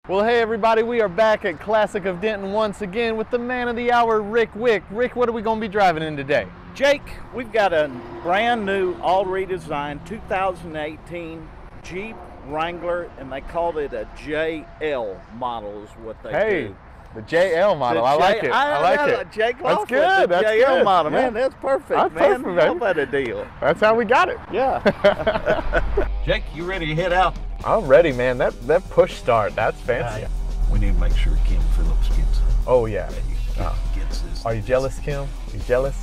Well, hey everybody, we are back at Classic of Denton once again with the man of the hour, Rick Wick. Rick, what are we going to be driving in today? Jake, we've got a brand new, all redesigned 2018 Jeep Wrangler, and they called it a JL model is what they do. The JL model, I like it. I like it. Jake That's good. The That's JL good. model, Yeah. man, that's perfect, That's man. perfect, How about a deal? That's how we got it. Yeah. Jake, you ready to head out? I'm ready, man. That push start, that's fancy. We need to make sure Kim Phillips gets Oh, yeah. gets this. Are you jealous, Kim? You jealous?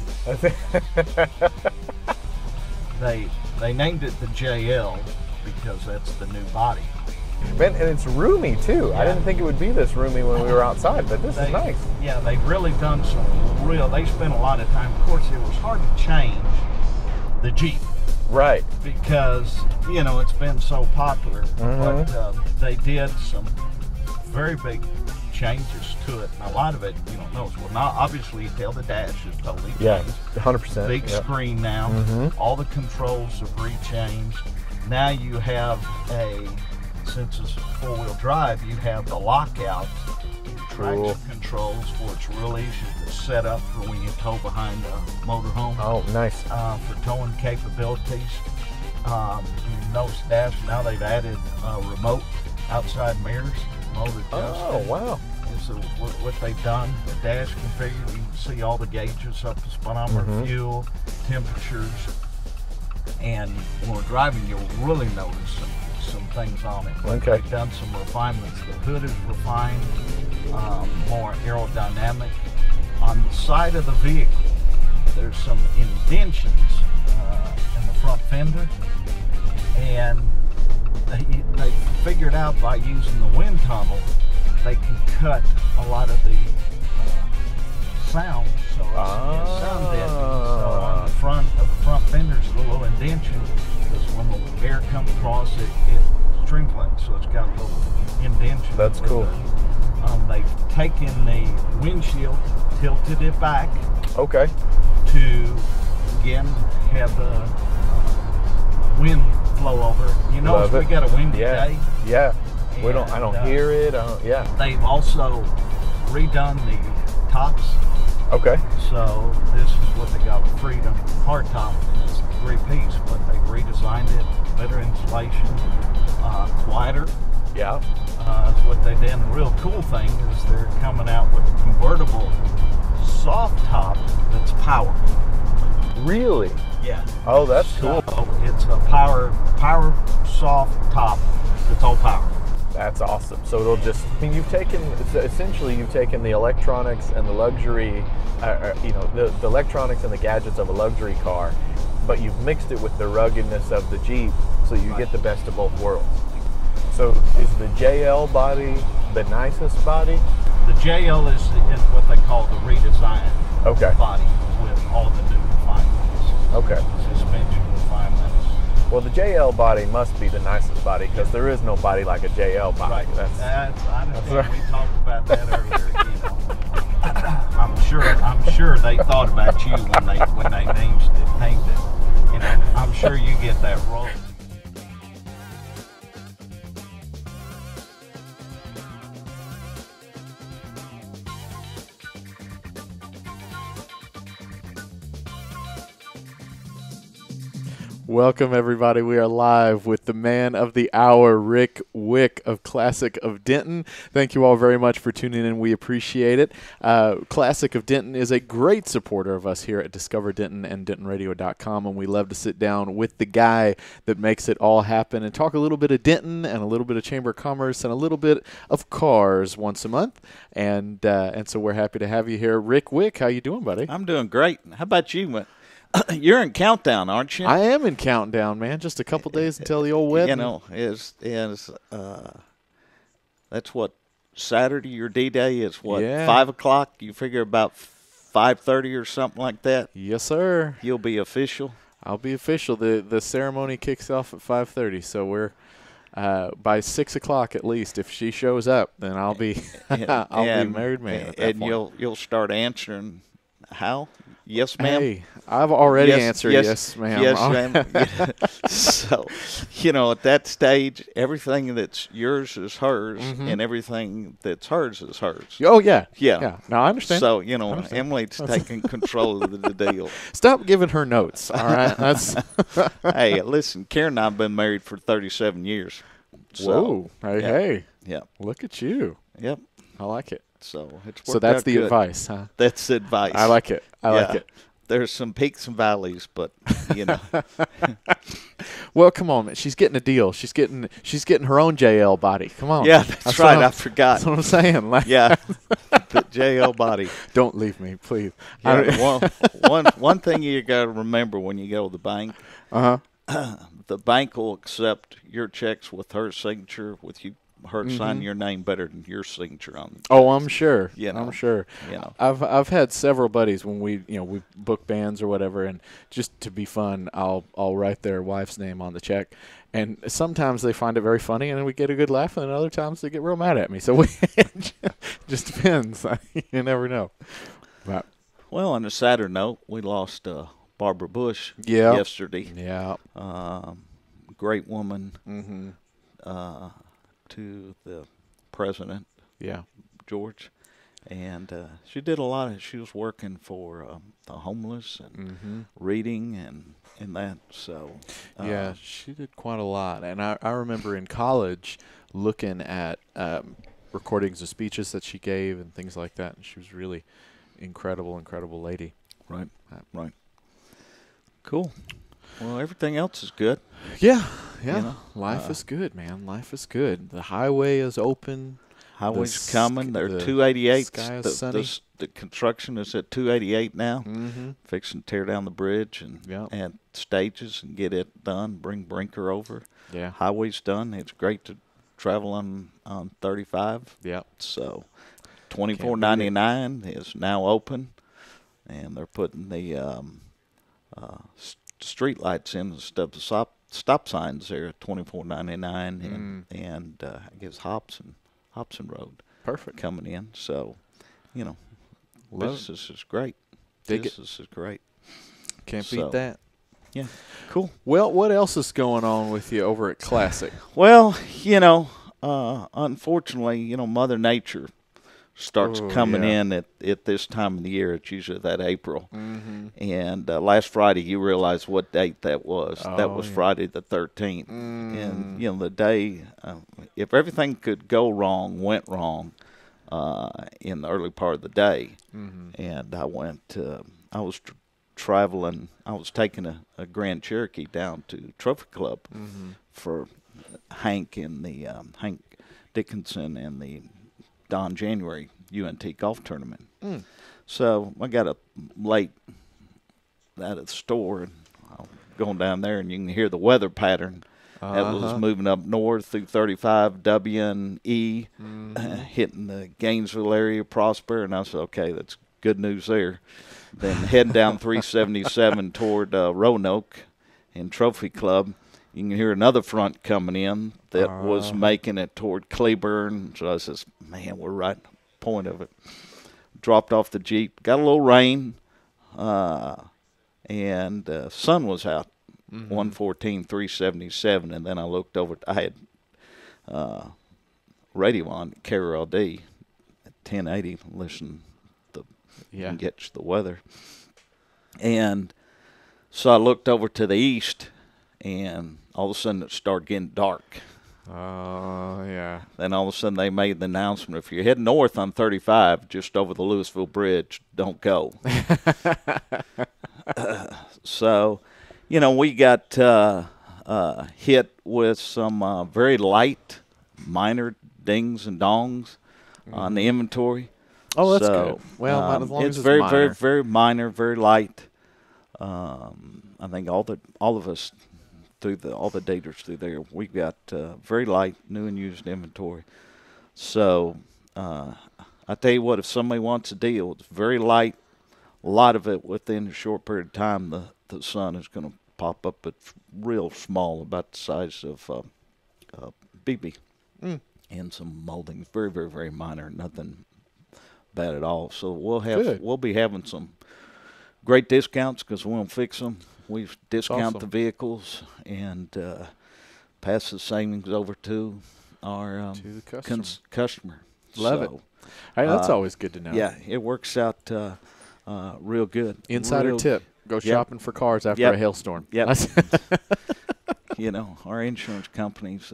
They named it the JL because that's the new body. Man, and it's roomy, too. Yeah. I didn't think it would be this roomy when we were outside, but this is nice. Yeah, they've really done they spent a lot of time. Of course, it was hard to change the Jeep. Right. Because, you know, it's been so popular. But they did some very big changes to it. And a lot of it, you don't know. Well, now, obviously, you tell the dash is totally changed. Yeah, 100%. Big screen now. All the controls have rechanged. Now you have since it's four-wheel drive, you have the lockout traction controls, where it's really easy to set up for when you tow behind a motorhome. Oh, nice. For towing capabilities. You notice dash, now they've added remote outside mirrors, remote adjusting. Oh, wow. So what they've done, the dash configured, you can see all the gauges up to speedometer, fuel, temperatures, and when we're driving, you'll really notice some things on it. Okay. They've done some refinements. The hood is refined, more aerodynamic. On the side of the vehicle, there's some indentions in the front fender, and they figured out by using the wind tunnel, they can cut a lot of the sound, so it's sound deadening. So on the front of the front fender's a little indention, because when the air comes across it, it streamlines, so it's got a little indention. That's cool. They've taken the windshield, tilted it back. Okay. To again have the wind flow over. You know, we got a windy day. Yeah. And I don't hear it. Yeah. They've also redone the tops. Okay. So this is what they got with Freedom Hardtop. It's a three-piece, but they redesigned it, better insulation, quieter. Yeah. That's what they did. And the real cool thing is they're coming out with a convertible soft top that's powered. Really? Yeah. Oh, that's cool. It's a power soft top that's all power. That's awesome. So it'll just, I mean, you've taken the electronics and the luxury, the electronics and the gadgets of a luxury car, but you've mixed it with the ruggedness of the Jeep, so you get the best of both worlds. So is the JL body the nicest body? The JL is what they call the redesigned body with all the new refinements. Okay. Suspension refinements. Well, the JL body must be the nicest body, because there is no body like a JL body. Right. I understand. We talked about that earlier. I'm sure they thought about you when they named it. You know, I'm sure you get that role. Welcome, everybody. We are live with the man of the hour, Rick Wick of Classic of Denton. Thank you all very much for tuning in. We appreciate it. Classic of Denton is a great supporter of us here at Discover Denton and DentonRadio.com, and we love to sit down with the guy that makes it all happen and talk a little bit of Denton and a little bit of Chamber of Commerce and a little bit of cars once a month. And so we're happy to have you here. Rick Wick, how you doing, buddy? I'm doing great. How about you? You're in countdown, aren't you? I am in countdown, man. Just a couple days until the old wedding. You know, that's what Saturday. Your D-Day is what 5 o'clock. You figure about 5:30 or something like that. Yes, sir. You'll be official. I'll be official. The ceremony kicks off at 5:30, so we're by 6 o'clock at least. If she shows up, then I'll be be married man. And you'll start answering how. Yes, ma'am. Hey, I've already Yes, answered yes, yes, ma'am. Yes, ma'am. Yeah. So, at that stage, everything that's yours is hers, and everything that's hers is hers. Oh, yeah. Yeah. Yeah. No, I understand. So, understand. Emily's taking control of the deal. Stop giving her notes, all right? That's Hey, listen, Karen and I have been married for 37 years. Whoa. So, Hey, yeah. hey. Yeah. Look at you. Yep. I like it. So, it's So worked that's out the good. advice, huh? That's the advice. I like it. I like it. There's some peaks and valleys, but, Well, come on, man. She's getting a deal. She's getting her own JL body. Come on. Yeah, that's right. I forgot. That's what I'm saying. Like, Yeah, the JL body. don't leave me, please. Yeah, one thing you got to remember when you go to the bank, the bank will accept your checks with her signature, with her signing your name better than your signature on it. Oh, I'm sure. I'm sure. I've had several buddies when we book bands or whatever, and just to be fun, I'll write their wife's name on the check, and sometimes they find it very funny, and we get a good laugh, and other times they get real mad at me. So it just depends. You never know. But Well, on a sadder note, we lost Barbara Bush Yeah. yesterday. yeah, Great woman. To the president, yeah, George, and she did a lot she was working for the homeless and reading and that. So yeah, she did quite a lot. And I remember in college looking at recordings of speeches that she gave and things like that, and she was really incredible lady. Right. Cool. Well, everything else is good. Yeah. Life is good, man. Life is good. The highway is open. Highway's coming. They're 288. Sky is sunny. The construction is at 288 now. Mm-hmm. Fixing to tear down the bridge and stages and get it done. Bring Brinker over. Yeah. Highway's done. It's great to travel on 35. Yeah. So $24.99 is now open, and they're putting the street lights in instead of stop signs there at $24.99, and I guess Hobson Road. Perfect. Coming in. So, Love business is great. Dig Business is great. Can't So, beat that. Yeah. Cool. Well, what else is going on with you over at Classic? Well, unfortunately, Mother Nature starts coming in at this time of the year. It's usually that April. Mm-hmm. And last Friday, you realized what date that was. That was yeah. Friday the 13th. And, the day, if everything could go wrong, went wrong in the early part of the day. And I went, I was traveling, I was taking a Grand Cherokee down to Trophy Club for Hank and the Hank Dickinson and the Don January UNT golf tournament. So I got up late out of the store, and I'm going down there, and you can hear the weather pattern that was moving up north through 35 W and E, hitting the Gainesville area, Prosper, and I said, okay, that's good news there. Then heading down 377 toward Roanoke and Trophy Club, you can hear another front coming in that was making it toward Cleburne. So I says, man, we're right at the point of it. Dropped off the Jeep. Got a little rain, and sun was out, 114, 377. And then I looked over. I had radio on, KRLD, at 1080, listen to and get you the weather. And so I looked over to the east, and all of a sudden it started getting dark. Oh, yeah. Then all of a sudden they made the announcement, if you're heading north on 35, just over the Louisville Bridge, don't go. So, we got hit with some very light, minor dings and dongs on the inventory. Oh, that's good. Well, as long it's as it's very, minor. very, very minor, very light. I think all of us through all the daters through there, we got very light new and used inventory. So I tell you what, if somebody wants a deal, it's very light. A lot of it within a short period of time, the sun is going to pop up. It's real small, about the size of BB, and some moldings, very, very, very minor, nothing bad at all. So we'll be having some great discounts because we won't fix them. We discount awesome. the vehicles and pass the savings over to our To the customer. customer. Love it. Hey, that's always good to know. Yeah, it works out real good. Insider Real- tip: go Yep. shopping for cars after Yep. a hailstorm. Yep. Our insurance companies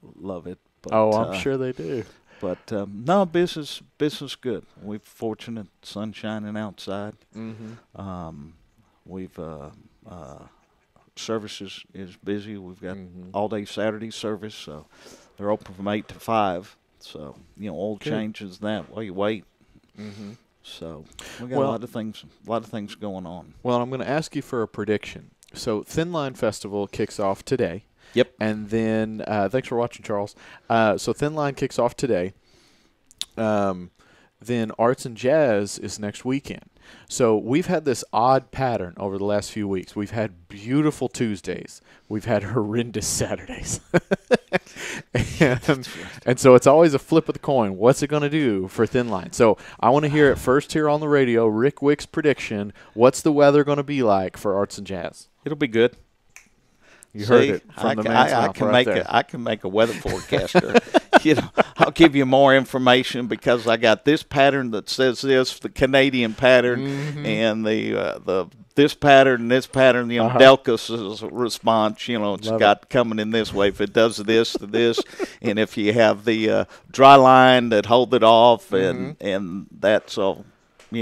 love it. But, Oh, I'm sure they do. But no, business good. We're fortunate, sun shining outside. Mm-hmm. We've service is busy. We've got Mm-hmm. all day Saturday service, so they're open from 8 to 5. So oil Good. changes that while you wait. Mm-hmm. So we got Well- a lot of things going on. Well, I'm going to ask you for a prediction. So, Thin Line Festival kicks off today. Yep. And then, thanks for watching, Charles. So, Thin Line kicks off today. Then Arts and Jazz is next weekend. So we've had this odd pattern over the last few weeks. We've had beautiful Tuesdays. We've had horrendous Saturdays. and so it's always a flip of the coin. What's it going to do for Thin Line? So I want to hear it first here on the radio. Rick Wicks' prediction. What's the weather going to be like for Arts and Jazz? It'll be good. You heard it from the man's mouth right there. I can make a weather forecaster. I'll give you more information because I got this pattern that says this, the Canadian pattern, and the this pattern and this pattern. Delcus's response. It's Love got coming in this way. If it does this to this, and if you have the dry line that hold it off, and that's all.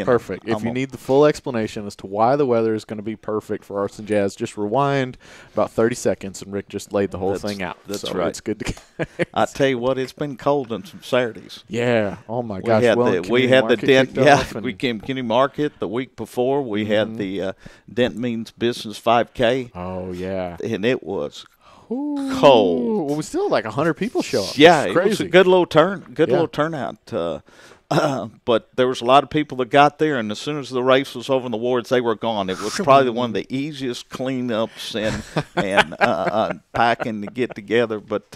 Perfect. If you need the full explanation as to why the weather is going to be perfect for Arts and Jazz, just rewind about 30 seconds, and Rick just laid the whole thing out. That's so right. It's good to I tell you what, it's been cold on some Saturdays. Yeah. Oh, my gosh. We had the Denton. Yeah, we and came Community Market the week before. We had the Denton Means Business 5K, oh, yeah. and it was Ooh. cold. Well, we still had like 100 people show up. Yeah, It's it was crazy. a good little little turnout. But there was a lot of people that got there, and as soon as the race was over in the wards, they were gone. It was probably one of the easiest cleanups and packing to get together. But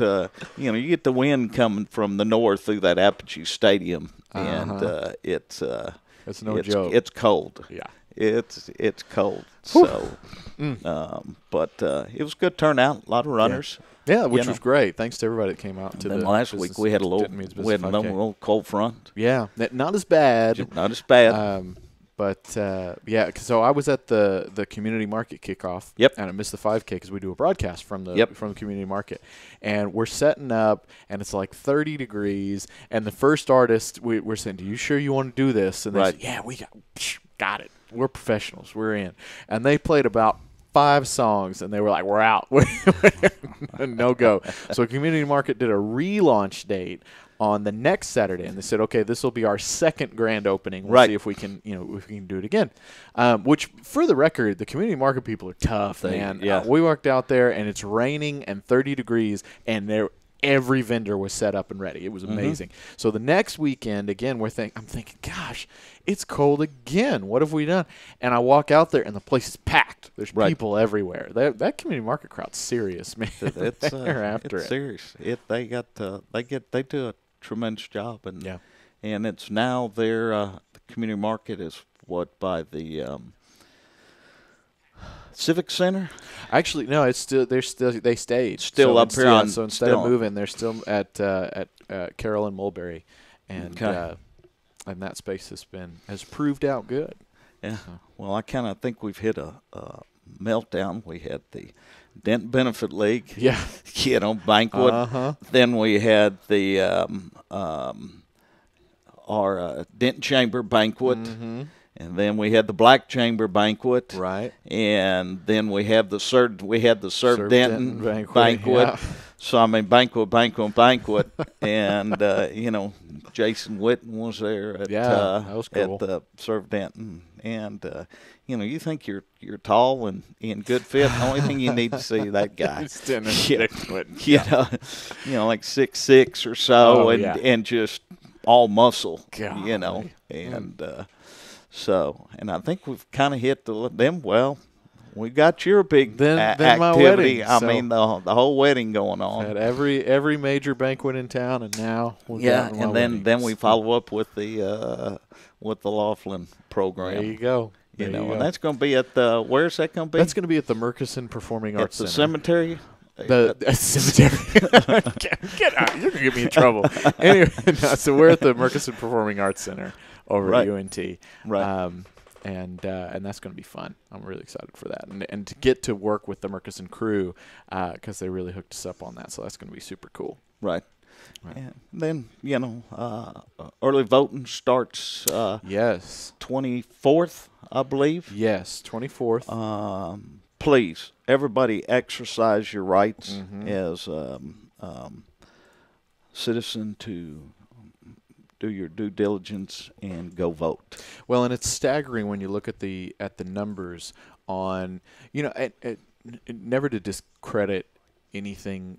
you get the wind coming from the north through that Apogee Stadium, and it's no joke. It's cold. Yeah. It's cold. So, but it was a good turnout. A lot of runners. Yeah, which was great. Thanks to everybody that came out to Then the last week we had a little cold front. Yeah, not as bad. Not as bad. But so I was at the community market kickoff. Yep. And I missed the 5K because we do a broadcast from the community market, and we're setting up, and it's like 30 degrees, and the first artist we're saying, "Do you sure you want to do this?" And they said, "Yeah, we got it. We're professionals. We're in." And they played about 5 songs, and they were like, "We're out." No go. So community market did a relaunch date on the next Saturday, and they said, "Okay, this will be our second grand opening. We'll see if we can, if we can do it again." Which, for the record, the community market people are tough, man. Yeah. We walked out there, and it's raining and 30 degrees, and every vendor was set up and ready. It was amazing. So the next weekend, again, I'm thinking, gosh, it's cold again. What have we done? And I walk out there, and the place is packed. There's people everywhere. That community market crowd's serious, man. They're after it's serious. They do a tremendous job, and it's now the community market is by the Civic Center. Actually, no, it's still they stayed still up here on. So instead of moving, they're still at Carroll and Mulberry, and that space has proved out good. Yeah. Well, I kind of think we've hit a meltdown. We had the Denton Benefit League, banquet. Then we had the our Denton Chamber banquet. And then we had the Black Chamber banquet, right? And then we have the Serve Denton banquet. Yeah. So I mean, banquet, and Jason Witten was there at that was cool. at the Serve Denton, and you think you're tall and in good fit. The only thing you need to see that guy, like 6'6" or so, and just all muscle, and. So, and I think we've kind of hit them. Well, we got your big Then activity. my wedding. I mean, the whole wedding going on. At every major banquet in town, and now and then we follow up with the Laughlin program. There you go. And that's going to be at the, where's that going to be? That's going to be at the Murkison Performing Arts Center. At the cemetery? The cemetery. Get out. You're going to get me in trouble. Anyway, so we're at the Murkison Performing Arts Center over at UNT. Right. And that's going to be fun. I'm really excited for that. And to get to work with the Murkison crew because they really hooked us up on that. So that's going to be super cool. Right. And then, early voting starts yes, 24th, I believe. Yes, 24th. Please, everybody exercise your rights as citizen to do your due diligence and go vote. Well, and it's staggering when you look at the numbers on, never to discredit anything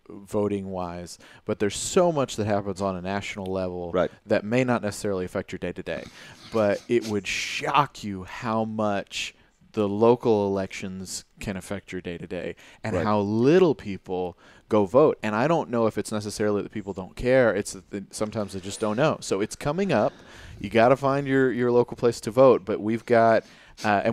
voting wise, but there's so much that happens on a national level that may not necessarily affect your day to day, but it would shock you how much the local elections can affect your day to day and how little people go vote. And I don't know if it's necessarily that people don't care. It's that sometimes they just don't know. So it's coming up. You got to find your local place to vote, but we've got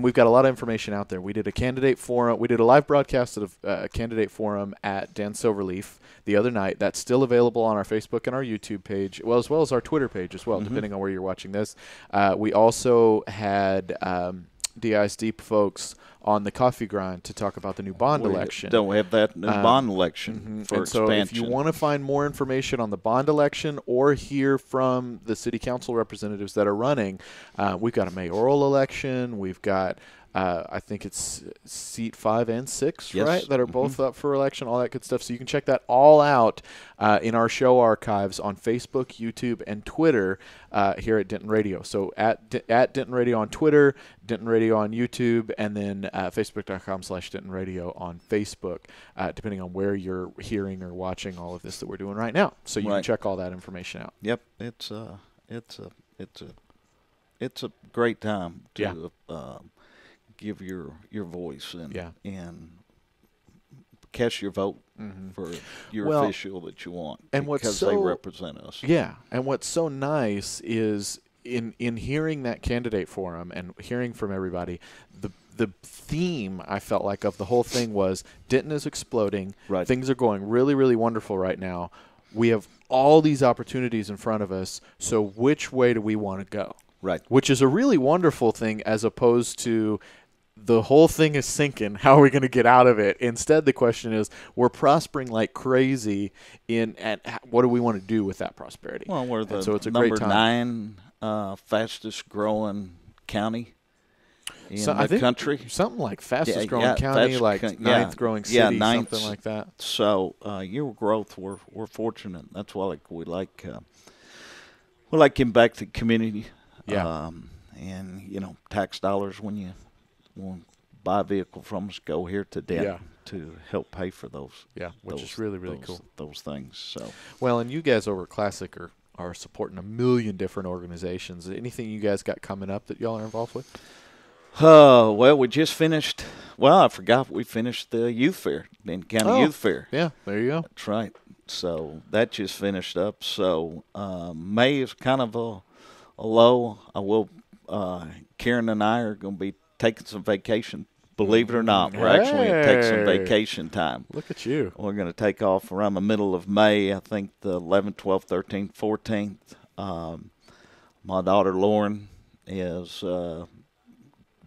we've got a lot of information out there. We did a candidate forum. We did a live broadcast of a candidate forum at Dan Silverleaf the other night. That's still available on our Facebook and our YouTube page, as well as our Twitter page as well, depending on where you're watching this. We also had DI's Deep folks on the coffee grind to talk about the new bond election. Don't have that new bond election for expansion. So if you want to find more information on the bond election or hear from the city council representatives that are running, we've got a mayoral election. We've got I think it's seat 5 and 6, right, that are both up for election, all that good stuff. So you can check that all out in our show archives on Facebook, YouTube, and Twitter here at Denton Radio. So at Denton Radio on Twitter, Denton Radio on YouTube, and then Facebook.com/Denton Radio on Facebook, depending on where you're hearing or watching all of this that we're doing right now. So you can check all that information out. Yep, it's a great time to give your voice and cast your vote for your official that you want, and because they represent us. Yeah, and what's so nice is in hearing that candidate forum and hearing from everybody, the theme I felt like of the whole thing was Denton is exploding. Right. Things are going really, really wonderful right now. We have all these opportunities in front of us, so which way do we want to go? Right. Which is a really wonderful thing, as opposed to the whole thing is sinking. How are we going to get out of it? Instead, the question is, we're prospering like crazy, and what do we want to do with that prosperity? Well, we're the so it's a number great time. 9 fastest growing county in I the think country. Something like fastest growing county, like 9th growing city, something like that. So your growth, we're fortunate. That's why we like giving back to the community. Yeah. And tax dollars, when you want to buy a vehicle from us, go here to Denton to help pay for those. Yeah, which is really, really cool. Those things. So well, and you guys over at Classic are supporting a million different organizations. Anything you guys got coming up that y'all are involved with? Well, we just finished. Well, I forgot we finished the youth fair, Denton County Youth Fair. Yeah, there you go. That's right. So that just finished up. So May is kind of a low. Karen and I are going to be taking some vacation. Believe it or not, we're actually going to take some vacation time. Look at you. We're going to take off around the middle of May, I think the 11th, 12th, 13th, 14th. My daughter Lauren is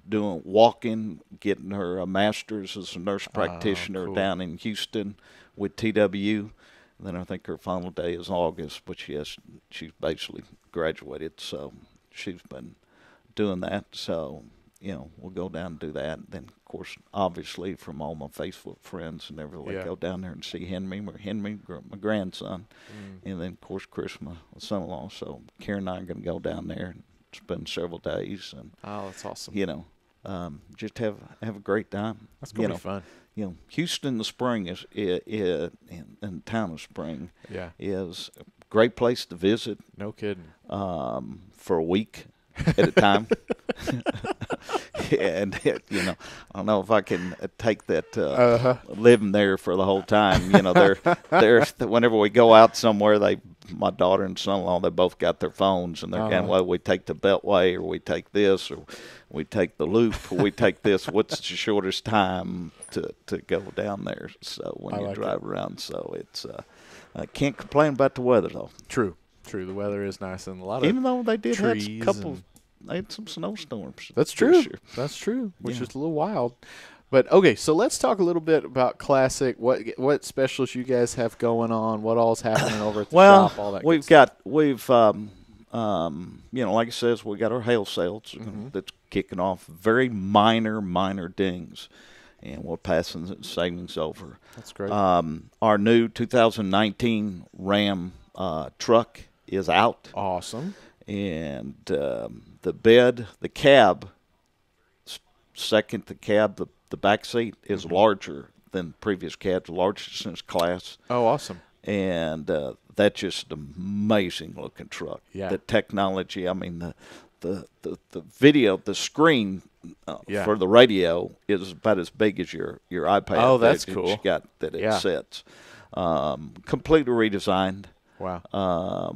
doing walking, getting her master's as a nurse practitioner down in Houston with TW. And then I think her final day is August, but she's basically graduated, so she's been doing that. So, we'll go down and do that. Then, of course, obviously from all my Facebook friends and everything, go down there and see Henry, my grandson. And then, of course, Chris, my son-in-law. So Karen and I are going to go down there and spend several days. And that's awesome. Just have a great time. That's going to be fun. Houston in the spring is in the town of Spring is a great place to visit. No kidding. For a week at a time. and you know, I don't know if I can take that living there for the whole time. You know, they're whenever we go out somewhere, my daughter and son-in-law, they both got their phones, and they're going, well, we take the Beltway, or we take this, or we take the Loop, or we take this. What's the shortest time to go down there? So when you drive around, so it's I can't complain about the weather though. True. The weather is nice, and a lot of even though they did have a couple. They had some snowstorms. That's true. That's true, which is a little wild. But, okay, so let's talk a little bit about Classic, what specials you guys have going on, what all's happening over at the shop, all that you know, like it says, we got our hail sales that's kicking off. Very minor dings, and we're passing the savings over. That's great. Our new 2019 Ram truck is out. Awesome. And the cab, the back seat is larger than previous cabs, largest in its class. Oh, awesome. And that's just an amazing looking truck. Yeah. The technology, I mean, the video, the screen for the radio is about as big as your iPad. Oh, that's cool. You got that it sets. Completely redesigned. Wow.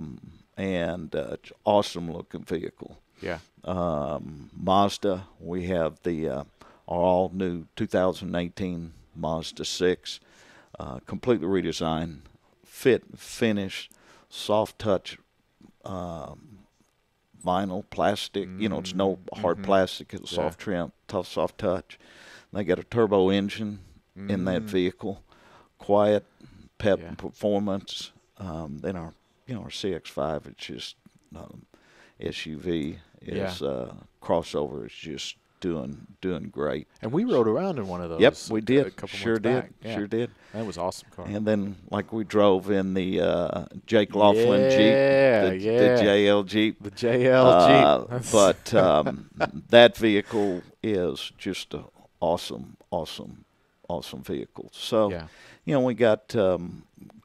And awesome looking vehicle. Yeah. Mazda, we have our all new 2018 Mazda 6, completely redesigned, fit, finish, soft touch, vinyl, plastic. You know, it's no hard plastic. It's soft trim, tough, soft touch. They got a turbo engine in that vehicle, quiet, pep, and performance. Then our CX-5, it's just SUV is crossover is just doing great. And we rode around in one of those. Yep, we did. A couple sure months did. back. Yeah. Sure did. That was an awesome car. And then, like, we drove in the Jake Laughlin Jeep, the JL Jeep. The JL Jeep. But that vehicle is just an awesome vehicle. So, you know, we got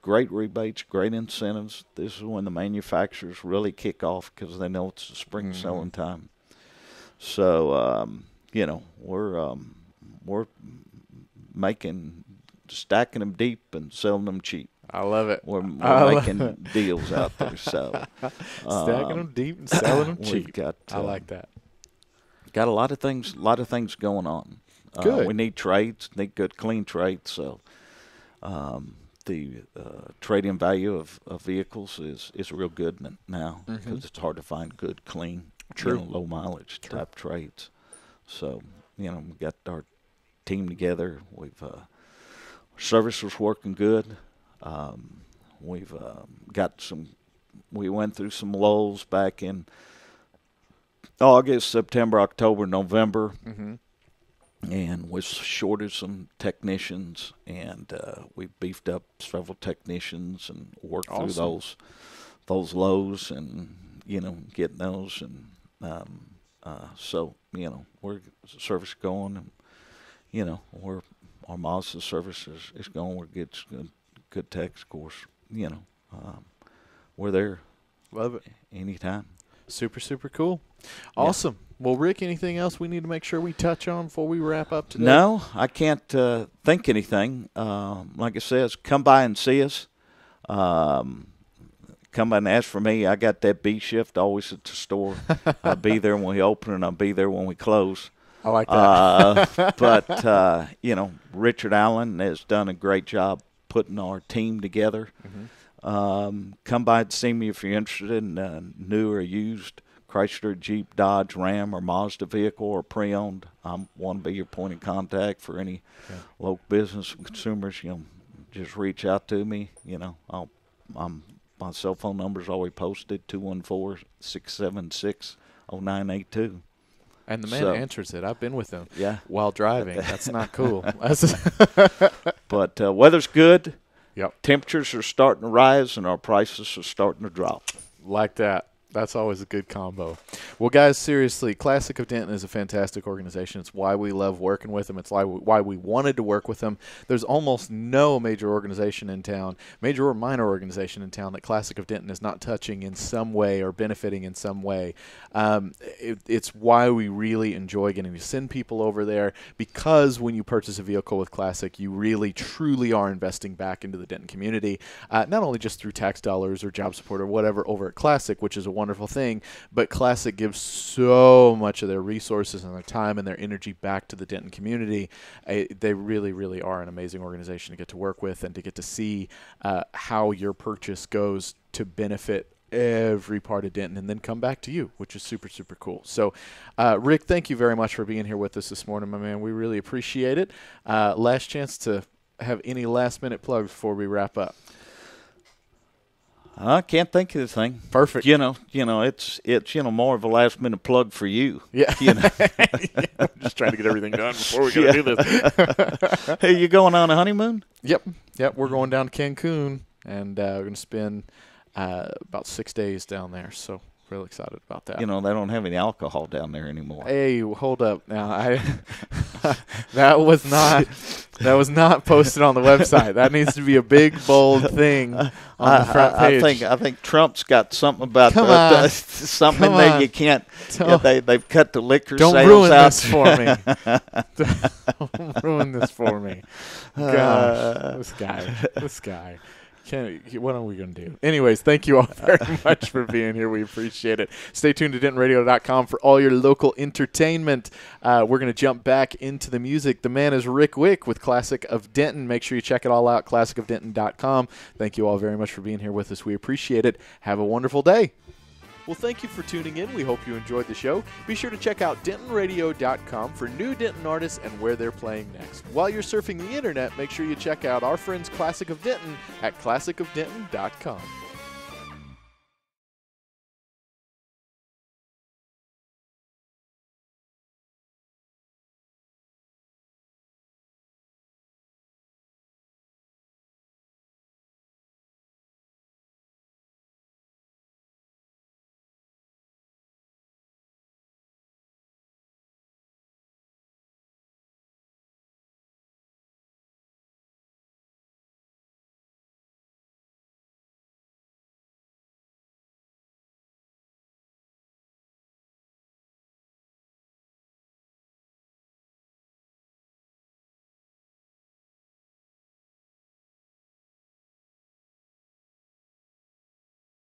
great rebates, great incentives. This is when the manufacturers really kick off because they know it's the spring selling time. So, you know, we're stacking them deep and selling them cheap. I love it. We're making deals out there. So stacking them deep and selling them cheap. I like that. Got a lot of things going on. Good. We need trades, need good, clean trades. So the trade-in value of vehicles is real good now because it's hard to find good, clean, low mileage type trades. So, you know, we got our team together. We've service was working good. We've got we went through some lulls back in August, September, October, November, and was shorted some technicians, and we beefed up several technicians and worked through those lows, and you know, getting those, and so you know, we're service going, and you know, our Mazda service is going. We're good techs, of course. You know, we're there. Love it. Anytime. Super cool. Awesome. Yeah. Well, Rick, anything else we need to make sure we touch on before we wrap up today? No, I can't think anything. Like it says, come by and see us. Come by and ask for me. I got that B shift always at the store. I'll be there when we open, and I'll be there when we close. I like that. But, you know, Richard Allen has done a great job putting our team together. Come by and see me if you're interested in new or used Chrysler, Jeep, Dodge, Ram, or Mazda vehicle, or pre-owned. I want to be your point of contact for any local business and consumers. You know, just reach out to me. You know, my cell phone number is always posted, 214-676-0982. And the man answers it. I've been with him while driving. That's not cool. But weather's good. Yep. Temperatures are starting to rise, and our prices are starting to drop. Like that. That's always a good combo. Well, guys, seriously, Classic of Denton is a fantastic organization. It's why we love working with them. It's why we wanted to work with them. There's almost no major organization in town, major or minor organization in town, that Classic of Denton is not touching in some way or benefiting in some way. It's why we really enjoy getting to send people over there, because when you purchase a vehicle with Classic, you really, truly are investing back into the Denton community, not only just through tax dollars or job support or whatever over at Classic, which is a wonderful thing, but Classic gives so much of their resources and their time and their energy back to the Denton community. They really, really are an amazing organization to get to work with and to get to see how your purchase goes to benefit every part of Denton and then come back to you, which is super, super cool. So, Rick, thank you very much for being here with us this morning, my man. We really appreciate it. Last chance to have any last-minute plugs before we wrap up. I can't think of the thing. Perfect. It's more of a last minute plug for you. Yeah. I'm just trying to get everything done before we go do this. Hey, you going on a honeymoon? Yep. We're going down to Cancun, and we're going to spend about 6 days down there. So real excited about that. They don't have any alcohol down there anymore. Hey, hold up now. That was not posted on the website. That needs to be a big bold thing on the front page. I think Trump's got something about something Come in there on. you can't. They've cut the liquor Don't sales ruin out. this for me. Don't ruin this for me. Gosh, this guy. What are we going to do? Anyways, thank you all very much for being here. We appreciate it. Stay tuned to DentonRadio.com for all your local entertainment. We're going to jump back into the music. The man is Rick Wick with Classic of Denton. Make sure you check it all out, classicofdenton.com. Thank you all very much for being here with us. We appreciate it. Have a wonderful day. Well, thank you for tuning in. We hope you enjoyed the show. Be sure to check out DentonRadio.com for new Denton artists and where they're playing next. While you're surfing the internet, make sure you check out our friends Classic of Denton at classicofdenton.com.